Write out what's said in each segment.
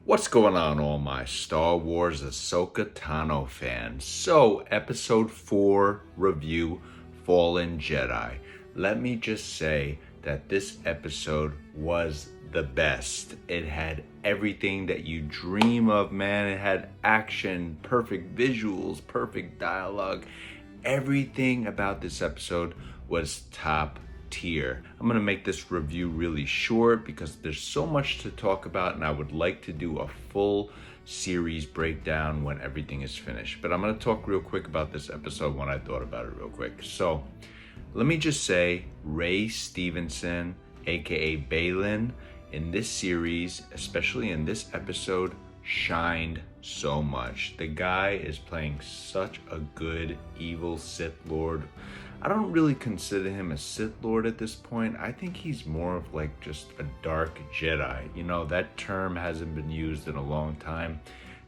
What's going on, all my Star Wars Ahsoka Tano fans? So, episode 4 review, Fallen Jedi. Let me just say that this episode was the best. It had everything that you dream of, man. It had action, perfect visuals, perfect dialogue. Everything about this episode was top tier. I'm gonna make this review really short because there's so much to talk about and I would like to do a full series breakdown when everything is finished. But I'm gonna talk real quick about this episode when I thought about it real quick. So let me just say, Ray Stevenson, aka Balin, in this series, especially in this episode, shined so much. The guy is playing such a good evil Sith Lord. I don't really consider him a Sith Lord at this point. I think he's more of like just a dark Jedi. You know, that term hasn't been used in a long time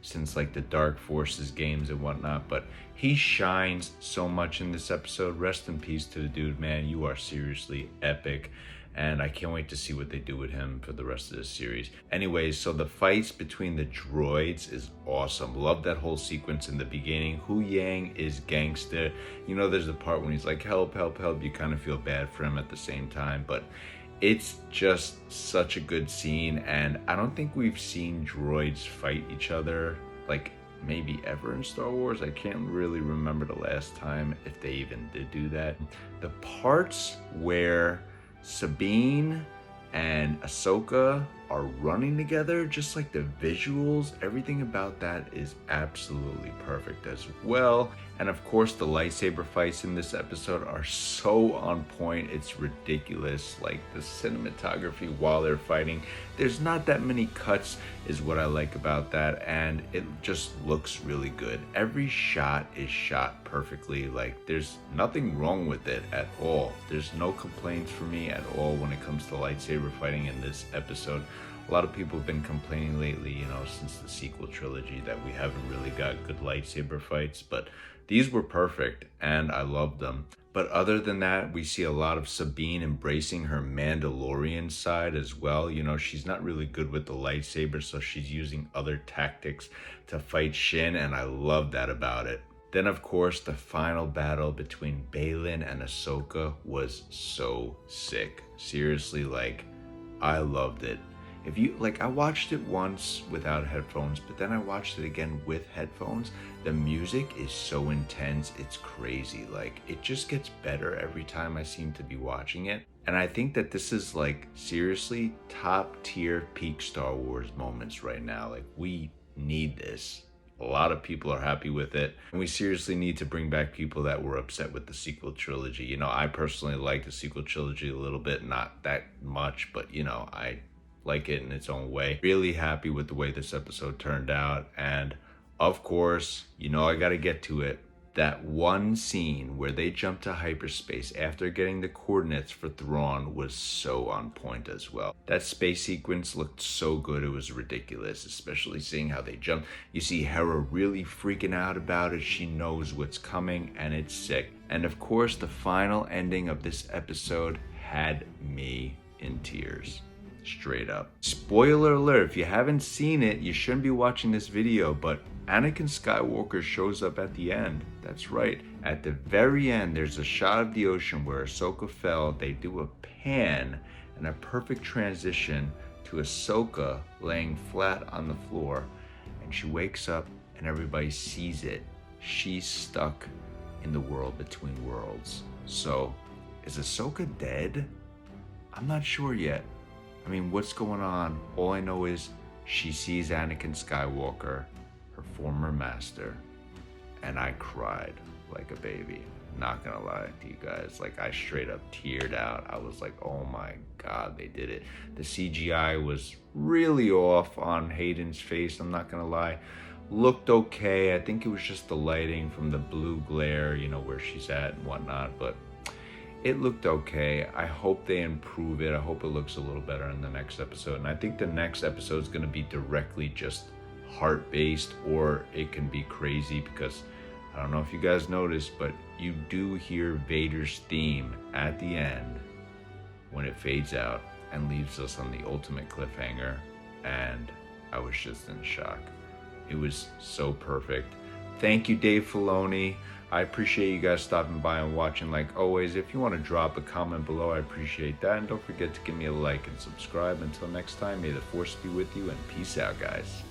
since like the Dark Forces games and whatnot, but he shines so much in this episode. Rest in peace to the dude, man. You are seriously epic. And I can't wait to see what they do with him for the rest of this series. Anyways, so the fights between the droids is awesome. Love that whole sequence in the beginning. Hu Yang is gangster. You know, there's a part when he's like, help, help, help. You kind of feel bad for him at the same time, but it's just such a good scene. And I don't think we've seen droids fight each other, like maybe ever in Star Wars. I can't really remember the last time, if they even did do that. The parts where Sabine and Ahsoka are running together, just like the visuals, everything about that is absolutely perfect as well. And of course, the lightsaber fights in this episode are so on point, it's ridiculous. Like the cinematography while they're fighting, there's not that many cuts is what I like about that, and it just looks really good. Every shot is shot perfectly. Like there's nothing wrong with it at all. There's no complaints for me at all when it comes to lightsaber fighting in this episode. A lot of people have been complaining lately, you know, since the sequel trilogy, that we haven't really got good lightsaber fights, but these were perfect and I loved them. But other than that, we see a lot of Sabine embracing her Mandalorian side as well. You know, she's not really good with the lightsaber, so she's using other tactics to fight Shin, and I love that about it. Then, of course, the final battle between Balin and Ahsoka was so sick. Seriously, like, I loved it. If you like, I watched it once without headphones, but then I watched it again with headphones. The music is so intense, it's crazy. Like, it just gets better every time I seem to be watching it. And I think that this is like seriously top tier peak Star Wars moments right now. Like, we need this. A lot of people are happy with it, and we seriously need to bring back people that were upset with the sequel trilogy. You know, I personally like the sequel trilogy a little bit, not that much, but you know, I like it in its own way. Really happy with the way this episode turned out. And of course, you know, I gotta get to it. That one scene where they jump to hyperspace after getting the coordinates for Thrawn was so on point as well. That space sequence looked so good, it was ridiculous, especially seeing how they jump. You see Hera really freaking out about it. She knows what's coming and it's sick. And of course, the final ending of this episode had me in tears. Straight up. Spoiler alert, if you haven't seen it, you shouldn't be watching this video, but Anakin Skywalker shows up at the end. That's right. At the very end, there's a shot of the ocean where Ahsoka fell. They do a pan and a perfect transition to Ahsoka laying flat on the floor, and she wakes up and everybody sees it. She's stuck in the world between worlds. So, is Ahsoka dead? I'm not sure yet. I mean, what's going on? All I know is she sees Anakin Skywalker, her former master, and I cried like a baby. Not gonna lie to you guys, like I straight up teared out. I was like, oh my God, they did it. The CGI was really off on Hayden's face, I'm not gonna lie. Looked okay. I think it was just the lighting from the blue glare, you know, where she's at and whatnot, but it looked okay. I hope they improve it. I hope it looks a little better in the next episode. And I think the next episode is going to be directly just heart-based, or it can be crazy because I don't know if you guys noticed, but you do hear Vader's theme at the end when it fades out and leaves us on the ultimate cliffhanger. And I was just in shock. It was so perfect. Thank you, Dave Filoni. I appreciate you guys stopping by and watching like always. If you want to drop a comment below, I appreciate that. And don't forget to give me a like and subscribe. Until next time, may the force be with you and peace out, guys.